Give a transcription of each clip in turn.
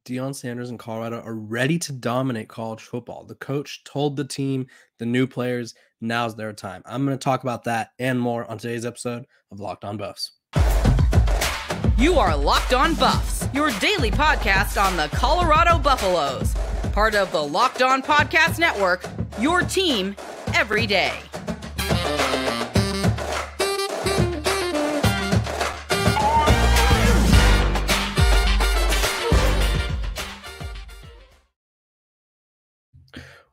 Deion Sanders and Colorado are ready to dominate college football. The coach told the team, the new players, now's their time. I'm going to talk about that and more on today's episode of Locked On Buffs. You are Locked On Buffs, your daily podcast on the Colorado Buffaloes. Part of the Locked On Podcast Network, your team every day.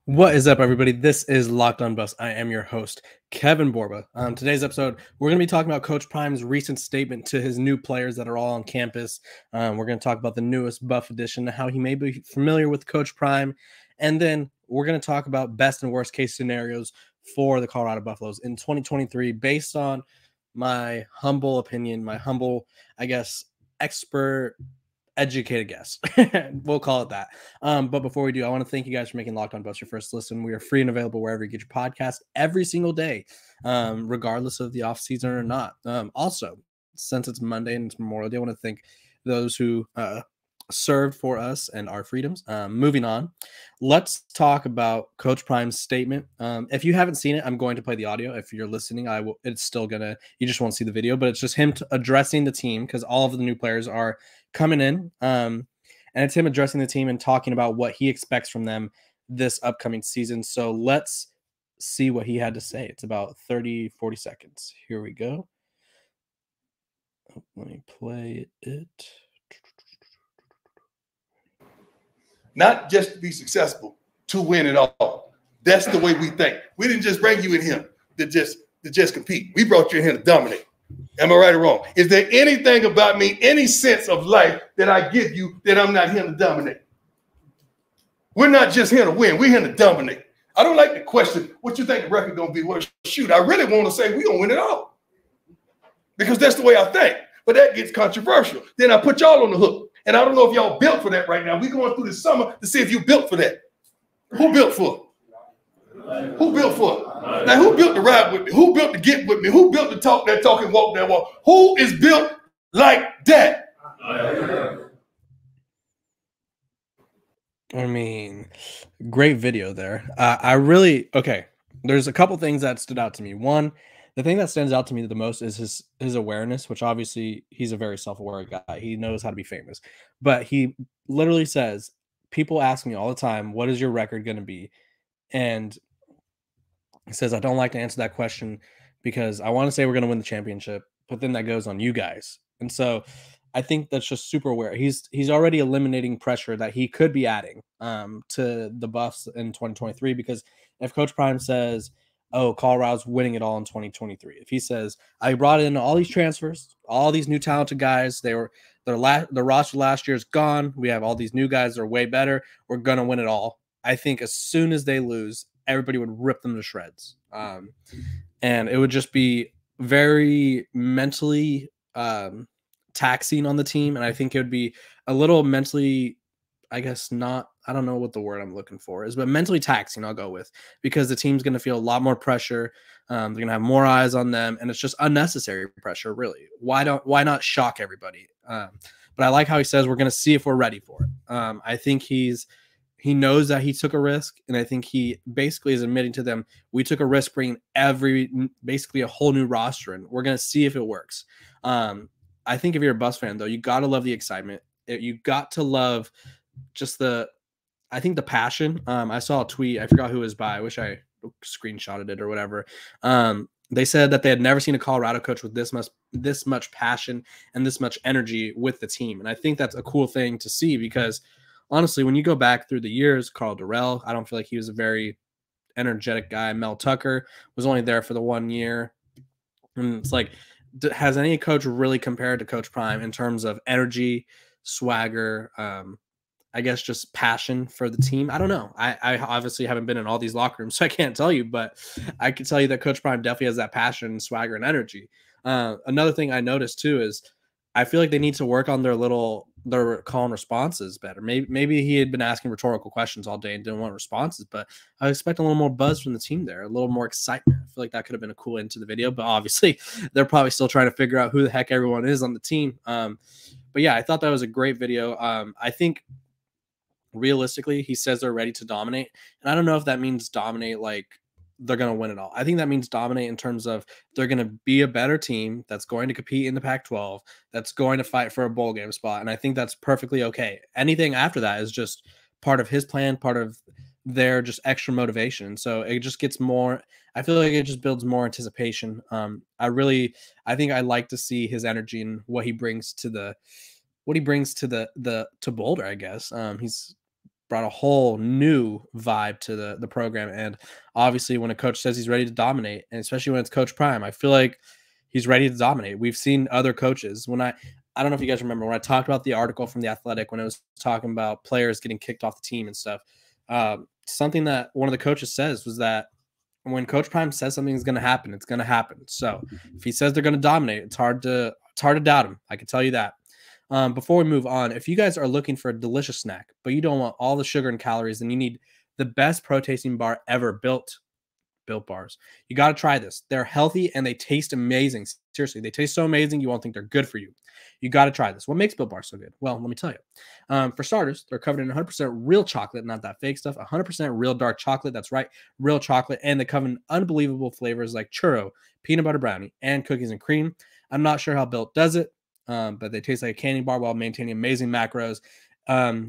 What is up, everybody? This is Locked On Buffs. I am your host, Kevin Borba. Today's episode, we're going to be talking about Coach Prime's recent statement to his new players that are all on campus. We're going to talk about the newest Buff edition, how he may be familiar with Coach Prime, and then we're going to talk about best and worst case scenarios for the Colorado Buffaloes in 2023 based on my humble opinion, my humble, expert educated guess. We'll call it that. But before we do, I want to thank you guys for making Locked On Buffs your first listen. We are free and available wherever you get your podcast every single day, regardless of the off season or not. Also, since it's Monday and it's Memorial Day, I want to thank those who served for us and our freedoms. Moving on, let's talk about Coach Prime's statement. If you haven't seen it, I'm going to play the audio. If you're listening, it's still gonna, you just won't see the video, but it's just him addressing the team because all of the new players are coming in, and it's him addressing the team and talking about what he expects from them this upcoming season. So let's see what he had to say. It's about 30-40 seconds. Here we go. Let me play it. Not just to be successful, to win it all. That's the way we think. We didn't just bring you in here to just compete. We brought you in here to dominate. Am I right or wrong? Is there anything about me, any sense of life that I give you that I'm not here to dominate? We're not just here to win. We're here to dominate. I don't like the question, what you think the record going to be? Well, shoot, I really want to say we're going to win it all because that's the way I think. But that gets controversial. Then I put y'all on the hook. And I don't know if y'all built for that right now. We're going through the summer to see if you built for that. Who built for it? Who built for it? Now, who built to ride with me? Who built to get with me? Who built to talk that talk and walk that walk? Who is built like that? I mean, great video there. Okay, there's a couple things that stood out to me. One, the thing that stands out to me the most is his awareness, which obviously he's a very self-aware guy. He knows how to be famous. But he literally says, people ask me all the time, what is your record going to be? And he says, I don't like to answer that question because I want to say we're going to win the championship, but then that goes on you guys. And so I think that's just super aware. He's already eliminating pressure that he could be adding to the Buffs in 2023, because if Coach Prime says, oh, Colorado's winning it all in 2023. If he says, I brought in all these transfers, all these new talented guys, their roster last year is gone. We have all these new guys that are way better. We're going to win it all. I think as soon as they lose, everybody would rip them to shreds. And it would just be very mentally taxing on the team. And I think it would be a little mentally, I don't know what the word I'm looking for is, but mentally taxing, I'll go with, because the team's going to feel a lot more pressure. They're going to have more eyes on them, and it's just unnecessary pressure, really. Why not shock everybody? But I like how he says we're going to see if we're ready for it. I think he knows that he took a risk, and I think he basically is admitting to them, we took a risk bringing basically a whole new roster in. We're going to see if it works. I think if you're a Buffs fan, though, you got to love the excitement. You got to love just the passion. I saw a tweet. I forgot who it was by. I wish I screenshotted it or whatever. They said that they had never seen a Colorado coach with this much passion and this much energy with the team. And I think that's a cool thing to see because, honestly, when you go back through the years, Carl Durrell, I don't feel like he was a very energetic guy. Mel Tucker was only there for the 1 year. And it's like, has any coach really compared to Coach Prime in terms of energy, swagger, just passion for the team? I don't know. I obviously haven't been in all these locker rooms, so I can't tell you, but I can tell you that Coach Prime definitely has that passion, swagger, and energy. Another thing I noticed too is I feel like they need to work on their call and responses better. Maybe he had been asking rhetorical questions all day and didn't want responses, but I expect a little more buzz from the team there, a little more excitement. I feel like that could have been a cool end to the video, but obviously they're probably still trying to figure out who the heck everyone is on the team. But yeah, I thought that was a great video. I think realistically, he says they're ready to dominate. And I don't know if that means dominate like they're going to win it all. I think that means dominate in terms of they're going to be a better team that's going to compete in the Pac-12, that's going to fight for a bowl game spot. And I think that's perfectly okay. Anything after that is just part of his plan, part of their just extra motivation. So it just gets more, I feel like it just builds more anticipation. I think I like to see his energy and what he brings to to Boulder, I guess. He's brought a whole new vibe to the program. And obviously when a coach says he's ready to dominate, and especially when it's Coach Prime, I feel like he's ready to dominate. We've seen other coaches. I don't know if you guys remember when I talked about the article from The Athletic, when it was talking about players getting kicked off the team and stuff. Something that one of the coaches says was that when Coach Prime says something is going to happen, it's going to happen. So if he says they're going to dominate, it's hard to doubt him. I can tell you that. Before we move on, if you guys are looking for a delicious snack, but you don't want all the sugar and calories, then you need the best protein bar ever built bars. You got to try this. They're healthy and they taste amazing. Seriously, they taste so amazing you won't think they're good for you. You got to try this. What makes Built Bars so good? Well, let me tell you. For starters, they're covered in 100% real chocolate, not that fake stuff. 100% real dark chocolate. That's right, real chocolate. And they come in unbelievable flavors like churro, peanut butter brownie, and cookies and cream. I'm not sure how Built does it, but they taste like a candy bar while maintaining amazing macros.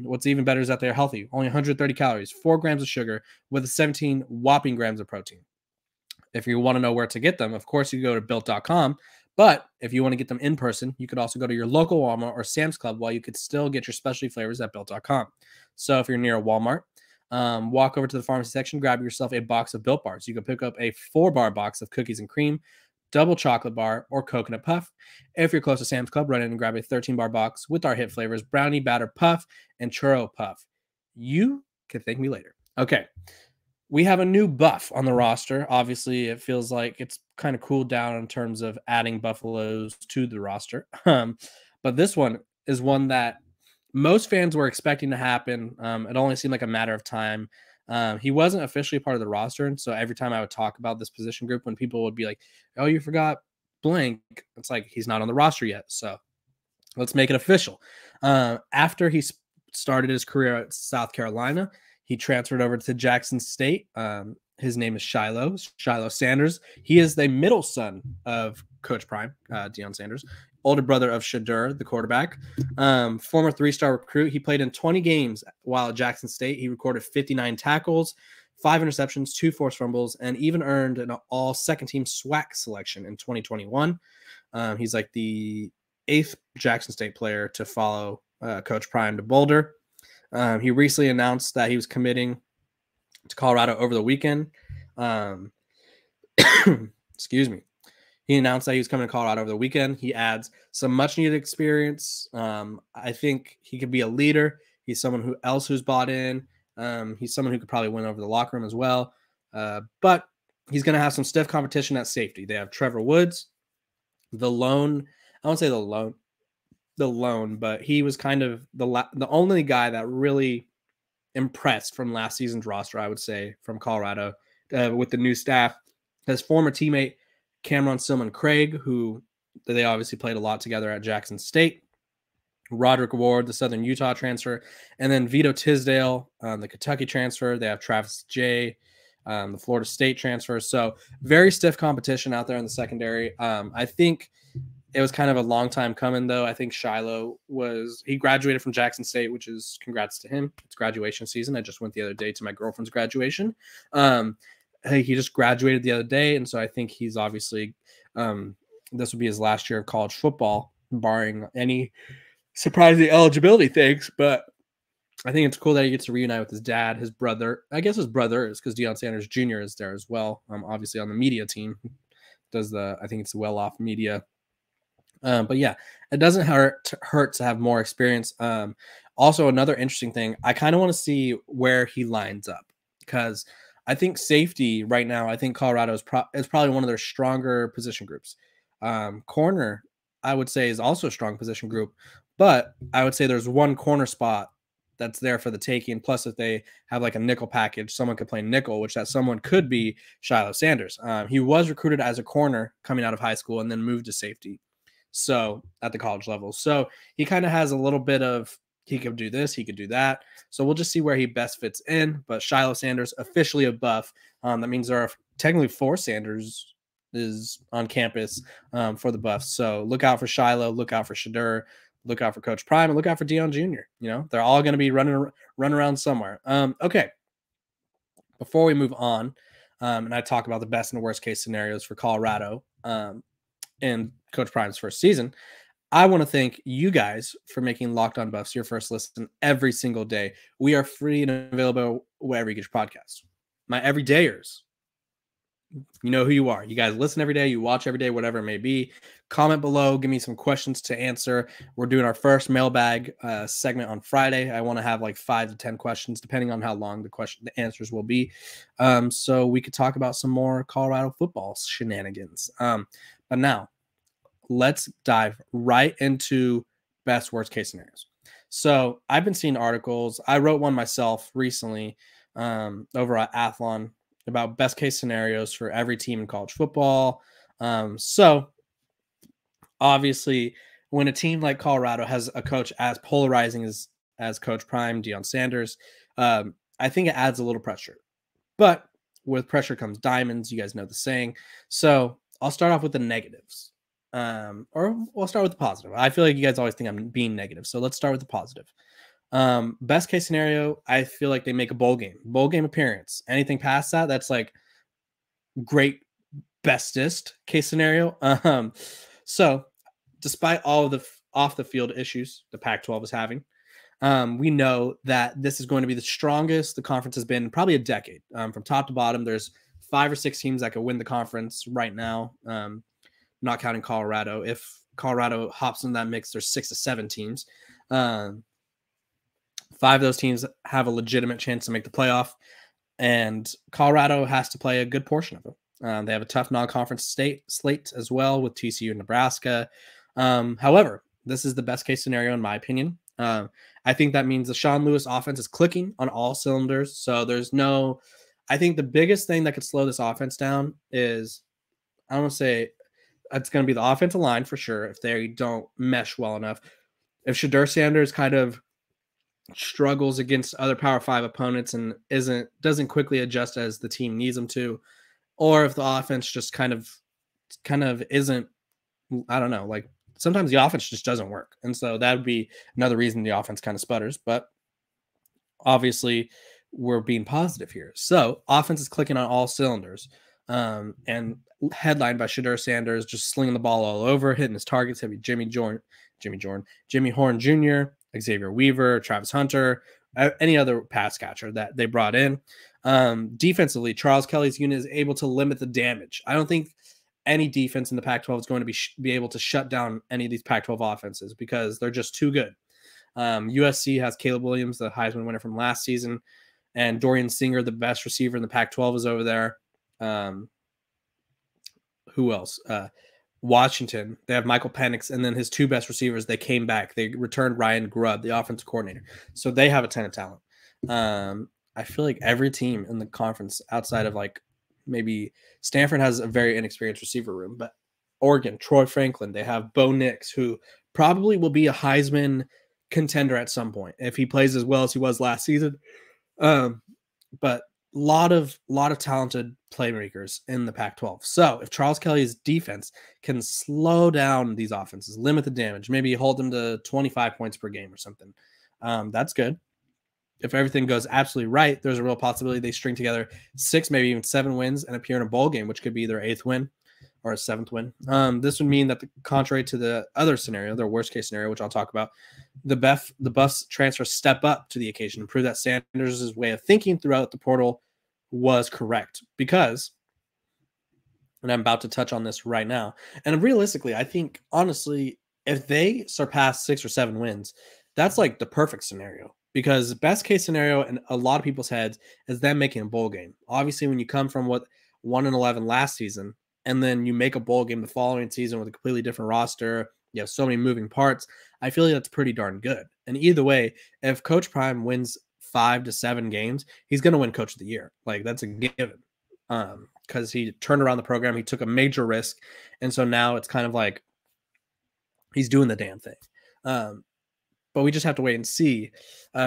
What's even better is that they're healthy. Only 130 calories, 4 grams of sugar with 17 whopping grams of protein. If you want to know where to get them, of course, you go to built.com. But if you want to get them in person, you could also go to your local Walmart or Sam's Club, while you could still get your specialty flavors at built.com. So if you're near a Walmart, walk over to the pharmacy section, grab yourself a box of Built Bars. You can pick up a 4-bar box of cookies and cream, double chocolate bar, or coconut puff. If you're close to Sam's Club, run in and grab a 13-bar box with our hit flavors, brownie batter puff and churro puff. You can thank me later. Okay. We have a new buff on the roster. Obviously, it feels like it's kind of cooled down in terms of adding Buffaloes to the roster. But this one is one that most fans were expecting to happen. It only seemed like a matter of time. He wasn't officially part of the roster. And so every time I would talk about this position group, when people would be like, oh, you forgot blank, it's like he's not on the roster yet. So let's make it official. After he started his career at South Carolina, he transferred over to Jackson State. His name is Shilo Sanders. He is the middle son of Coach Prime, Deion Sanders, older brother of Shedeur, the quarterback. Former 3-star recruit. He played in 20 games while at Jackson State. He recorded 59 tackles, 5 interceptions, 2 forced fumbles, and even earned an all second-team SWAC selection in 2021. He's like the 8th Jackson State player to follow Coach Prime to Boulder. He recently announced that he was committing to Colorado over the weekend. Excuse me. He announced that he was coming to Colorado over the weekend. He adds some much-needed experience. I think he could be a leader. He's someone who's bought in. He's someone who could probably win over the locker room as well. But he's going to have some stiff competition at safety. They have Trevor Woods, the lone. I won't say the lone, but he was kind of the only guy that really impressed from last season's roster, I would say, from Colorado with the new staff. His former teammate, Cameron Silman Craig, who they obviously played a lot together at Jackson State. Roderick Ward, the Southern Utah transfer. And then Vito Tisdale, the Kentucky transfer. They have Travis J., the Florida State transfer. So very stiff competition out there in the secondary. I think it was kind of a long time coming, though. I think Shilo he graduated from Jackson State, which is congrats to him. It's graduation season. I just went the other day to my girlfriend's graduation. He just graduated the other day. And so I think he's obviously, this will be his last year of college football, barring any surprising eligibility things. But I think it's cool that he gets to reunite with his dad, his brother. I guess his brother is, because Deion Sanders Jr. is there as well. Obviously on the media team, I think it's the well-off media. But yeah, it doesn't hurt to have more experience. Also, another interesting thing, I kind of want to see where he lines up, because I think safety right now, I think Colorado is probably one of their stronger position groups. Corner, I would say, is also a strong position group, but I would say there's one corner spot that's there for the taking. Plus, if they have like a nickel package, someone could play nickel, which that someone could be Shilo Sanders. He was recruited as a corner coming out of high school and then moved to safety. So at the college level. So he kind of has a little bit of He could do this, he could do that. So we'll just see where he best fits in. But Shilo Sanders officially a Buff. That means there are technically 4 Sanders is on campus for the Buffs. So look out for Shilo, look out for Shedeur, look out for Coach Prime, and look out for Deion Jr. You know, they're all going to be running around somewhere. Okay. Before we move on, and I talk about the best and the worst case scenarios for Colorado and Coach Prime's first season, I want to thank you guys for making Locked On Buffs your first listen every single day. We are free and available wherever you get your podcasts. My everydayers, you know who you are. You guys listen every day, you watch every day, whatever it may be. Comment below, give me some questions to answer. We're doing our first mailbag segment on Friday. I want to have like 5 to 10 questions, depending on how long the answers will be. So we could talk about some more Colorado football shenanigans. But now, let's dive right into best worst case scenarios. So I've been seeing articles. I wrote one myself recently over at Athlon about best case scenarios for every team in college football. So obviously, when a team like Colorado has a coach as polarizing as Coach Prime, Deion Sanders, I think it adds a little pressure. But with pressure comes diamonds. You guys know the saying. So I'll start off with the negatives. Or we'll start with the positive. I feel like you guys always think I'm being negative. So let's start with the positive. Best case scenario, I feel like they make a bowl game appearance. Anything past that, that's like great bestest case scenario. So despite all of the off the field issues the Pac-12 is having, we know that this is going to be the strongest the conference has been in probably a decade. From top to bottom, there's 5 or 6 teams that could win the conference right now. Not counting Colorado. If Colorado hops in that mix, there's 6 to 7 teams. 5 of those teams have a legitimate chance to make the playoff, and Colorado has to play a good portion of it. They have a tough non-conference slate as well with TCU and Nebraska. However, this is the best case scenario in my opinion. I think that means the Sean Lewis offense is clicking on all cylinders. So I think the biggest thing that could slow this offense down is, I don't want to say it's going to be the offensive line for sure if they don't mesh well enough. If Shedeur Sanders kind of struggles against other Power 5 opponents and doesn't quickly adjust as the team needs them to, or if the offense just kind of isn't, I don't know, like sometimes the offense just doesn't work. And so that would be another reason the offense kind of sputters. But obviously we're being positive here. So offense is clicking on all cylinders. And headlined by Shedeur Sanders, just slinging the ball all over, hitting his targets. Heavy Jimmy Horn Jr., Xavier Weaver, Travis Hunter, any other pass catcher that they brought in. Defensively, Charles Kelly's unit is able to limit the damage. I don't think any defense in the Pac-12 is going to be able to shut down any of these Pac-12 offenses because they're just too good. USC has Caleb Williams, the Heisman winner from last season, and Dorian Singer, the best receiver in the Pac-12, is over there. Who else? Washington. They have Michael Penix, and then his 2 best receivers, they came back. They returned Ryan Grubb, the offensive coordinator. So they have a ton of talent. I feel like every team in the conference outside of like maybe Stanford has a very inexperienced receiver room, but Oregon, Troy Franklin, they have Bo Nix, who probably will be a Heisman contender at some point if he plays as well as he was last season. But lot of talented playmakers in the Pac-12. So if Charles Kelly's defense can slow down these offenses, limit the damage, maybe hold them to 25 points per game or something, that's good. If everything goes absolutely right, there's a real possibility they string together 6, maybe even 7 wins and appear in a bowl game, which could be their 8th win or a 7th win. This would mean that contrary to the other scenario, their worst case scenario, which I'll talk about, the Buffs transfer step up to the occasion and prove that Sanders' way of thinking throughout the portal was correct. Because, and I'm about to touch on this right now, and realistically, I think, honestly, if they surpass 6 or 7 wins, that's like the perfect scenario. Because best case scenario in a lot of people's heads is them making a bowl game. Obviously, when you come from 1-11 last season, and then you make a bowl game the following season with a completely different roster, you have so many moving parts, I feel like that's pretty darn good. And either way, if Coach Prime wins 5 to 7 games, he's going to win Coach of the Year. Like, that's a given. Because he turned around the program, he took a major risk, and so now it's kind of like he's doing the damn thing. but we just have to wait and see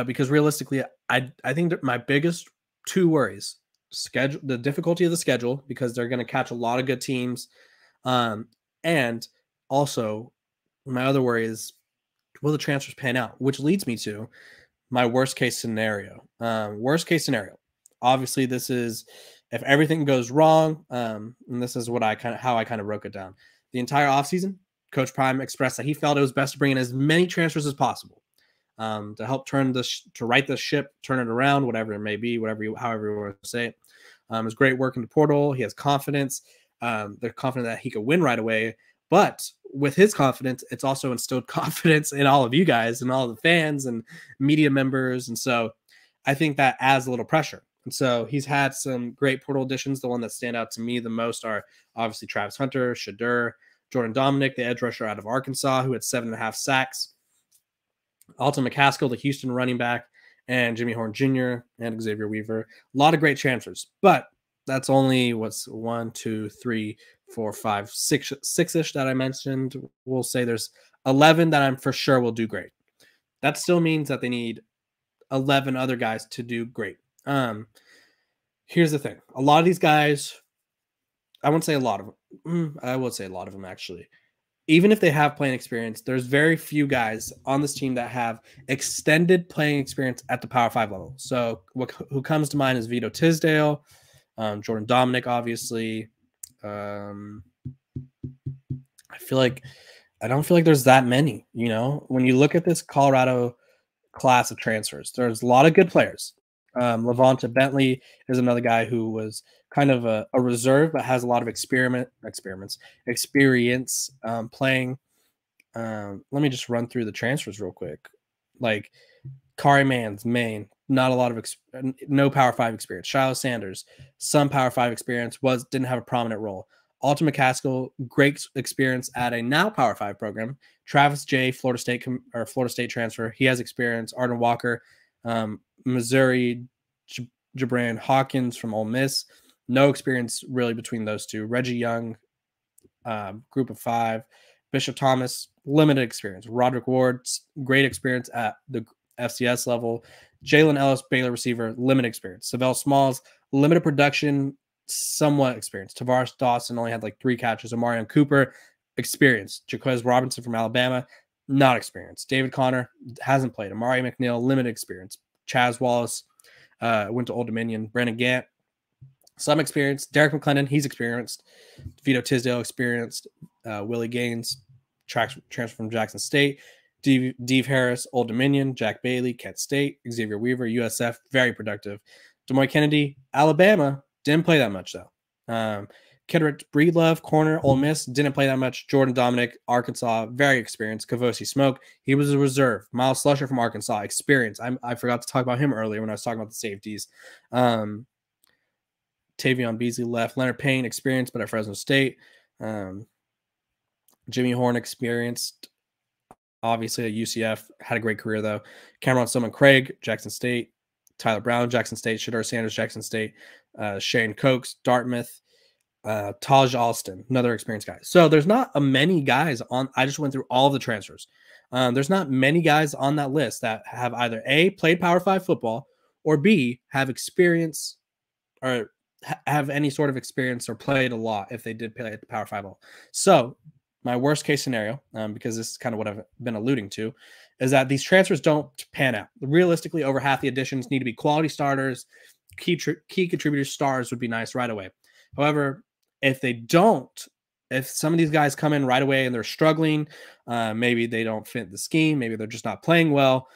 because realistically, I think that my biggest two worries: the difficulty of the schedule because they're going to catch a lot of good teams, and also my other worry is will the transfers pan out, which leads me to my worst case scenario. Worst case scenario. Obviously, this is if everything goes wrong, and this is what how I kind of broke it down. The entire offseason, Coach Prime expressed that he felt it was best to bring in as many transfers as possible to help to right the ship, turn it around, whatever it may be, however you want to say it. It's great work in the portal. He has confidence. They're confident that he could win right away. But with his confidence, it's also instilled confidence in all of you guys and all the fans and media members. And so I think that adds a little pressure. And so he's had some great portal additions. The one that stand out to me the most are obviously Travis Hunter, Shedeur, Jordan Dominic, the edge rusher out of Arkansas, who had 7.5 sacks, Alton McCaskill, the Houston running back, and Jimmy Horn Jr. and Xavier Weaver. A lot of great transfers, but that's only what's 1, 2, 3, 4, 5, 6-ish that I mentioned. We'll say there's 11 that I'm for sure will do great. That still means that they need 11 other guys to do great. Here's the thing. A lot of these guys, I won't say a lot of them. I would say a lot of them actually. Even if they have playing experience, there's very few guys on this team that have extended playing experience at the Power 5 level. So who comes to mind is Vito Tisdale, Jordan Dominic, obviously. I don't feel like there's that many, you know, when you look at this Colorado class of transfers, there's a lot of good players. Levonta Bentley is another guy who was kind of a reserve, but has a lot of experience playing. Let me just run through the transfers real quick. Like Kari Mans, Maine, not a lot of no Power 5 experience. Shilo Sanders, some Power 5 experience, didn't have a prominent role. Alton McCaskill, great experience at a now Power 5 program. Travis J, Florida State transfer, he has experience. Arden Walker, Missouri, Jabran Hawkins from Ole Miss, no experience really between those two. Reggie Young, group of 5. Bishop Thomas, limited experience. Roderick Ward, great experience at the FCS level. Jalen Ellis, Baylor receiver, limited experience. Savell Smalls, limited production, somewhat experience. Tavares Dawson only had like 3 catches. Amarion Cooper, experience. Jaquez Robinson from Alabama, not experienced. David Connor hasn't played. Amari McNeil, limited experience. Chaz Wallace went to Old Dominion. Brandon Gant, some experience. Derek McClendon, he's experienced. Vito Tisdale, experienced. Willie Gaines, transfer from Jackson State. Dave Harris, Old Dominion. Jack Bailey, Kent State. Xavier Weaver, USF, very productive. Demoy Kennedy, Alabama, didn't play that much though. Kendrick Breedlove, corner, Ole Miss, didn't play that much. Jordan Dominic, Arkansas, very experienced. Kavosi Smoke, he was a reserve. Miles Slusher from Arkansas, experience. I forgot to talk about him earlier when I was talking about the safeties. Tavion Beasley left. Leonard Payne, experienced, but at Fresno State. Jimmy Horn, experienced. Obviously at UCF, had a great career though. Cameron Simon Craig, Jackson State. Tyler Brown, Jackson State. Shedeur Sanders, Jackson State. Shane Cokes, Dartmouth. Taj Alston, another experienced guy. So there's not many guys on. I just went through all of the transfers. There's not many guys on that list that have either A, played Power 5 football, or B, have experience or have any sort of experience or played a lot if they did play at the Power 5 level. So my worst case scenario, because this is kind of what I've been alluding to, is that these transfers don't pan out. Realistically, over half the additions need to be quality starters. Key contributors, stars would be nice right away. However, if they don't, if some of these guys come in right away and they're struggling, maybe they don't fit the scheme, maybe they're just not playing well,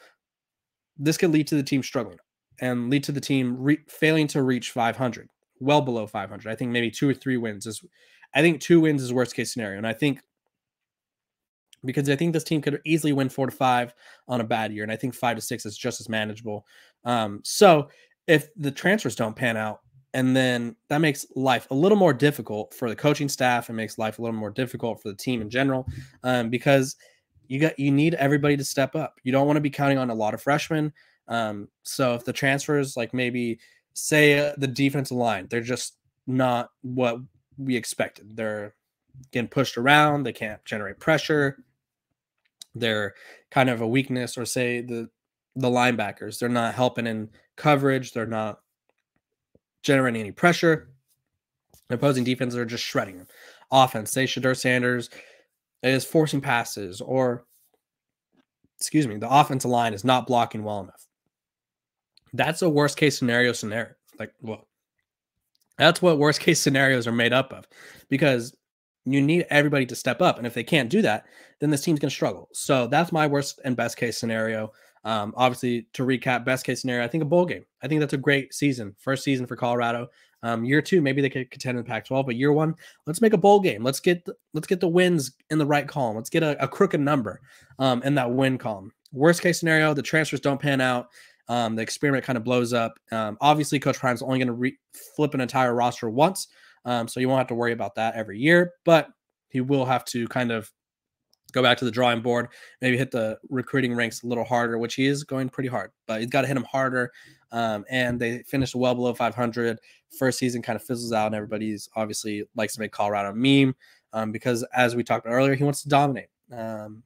this could lead to the team struggling and lead to the team failing to reach 500, well below 500. I think maybe 2 or 3 wins is, I think 2 wins is worst case scenario. And I think because I think this team could easily win 4 to 5 on a bad year. And I think 5 to 6 is just as manageable. So if the transfers don't pan out, and then that makes life a little more difficult for the coaching staff and makes life a little more difficult for the team in general, because you need everybody to step up. You don't want to be counting on a lot of freshmen. So if the transfers, like maybe say the defensive line, they're just not what we expected. They're getting pushed around. They can't generate pressure. their kind of a weakness, or say the linebackers, they're not helping in coverage, they're not generating any pressure. The opposing defenses are just shredding them. Offense, say Shedeur Sanders is forcing passes, or the offensive line is not blocking well enough. That's a worst case scenario. Like, well, that's what worst case scenarios are made up of, because you need everybody to step up. And if they can't do that, then this team's going to struggle. So that's my worst and best case scenario. Obviously, to recap, best case scenario, I think a bowl game. I think that's a great season. First season for Colorado. Year 2, maybe they could contend in the Pac-12, but year 1, let's make a bowl game. Let's get the wins in the right column. Let's get a crooked number in that win column. Worst case scenario, the transfers don't pan out. The experiment kind of blows up. Obviously, Coach Prime's only going to flip an entire roster once, so you won't have to worry about that every year. But he will have to kind of go back to the drawing board, maybe hit the recruiting ranks a little harder, which he is going pretty hard. But he's got to hit them harder. And they finished well below 500. First season kind of fizzles out, and everybody's obviously likes to make Colorado a meme because, as we talked about earlier, he wants to dominate,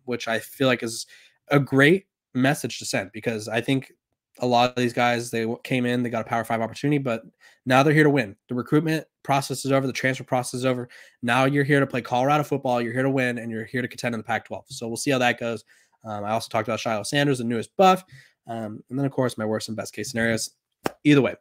which I feel like is a great message to send, because I think a lot of these guys, they came in, they got a Power 5 opportunity, but now they're here to win. The recruitment process is over. The transfer process is over. Now you're here to play Colorado football. You're here to win, and you're here to contend in the Pac-12. So we'll see how that goes. I also talked about Shilo Sanders, the newest buff. And then, of course, my worst and best case scenarios. Either way,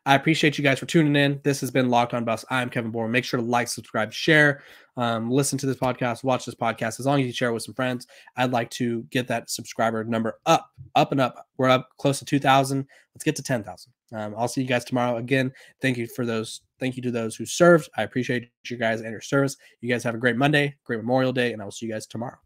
I appreciate you guys for tuning in. This has been Locked On Buffs. I'm Kevin Bourne. Make sure to like, subscribe, share, listen to this podcast, watch this podcast. As long as you share it with some friends, I'd like to get that subscriber number up and up. We're up close to 2,000. Let's get to 10,000. I'll see you guys tomorrow. Again, thank you to those who served. I appreciate you guys and your service. You guys have a great Monday, great Memorial Day, and I will see you guys tomorrow.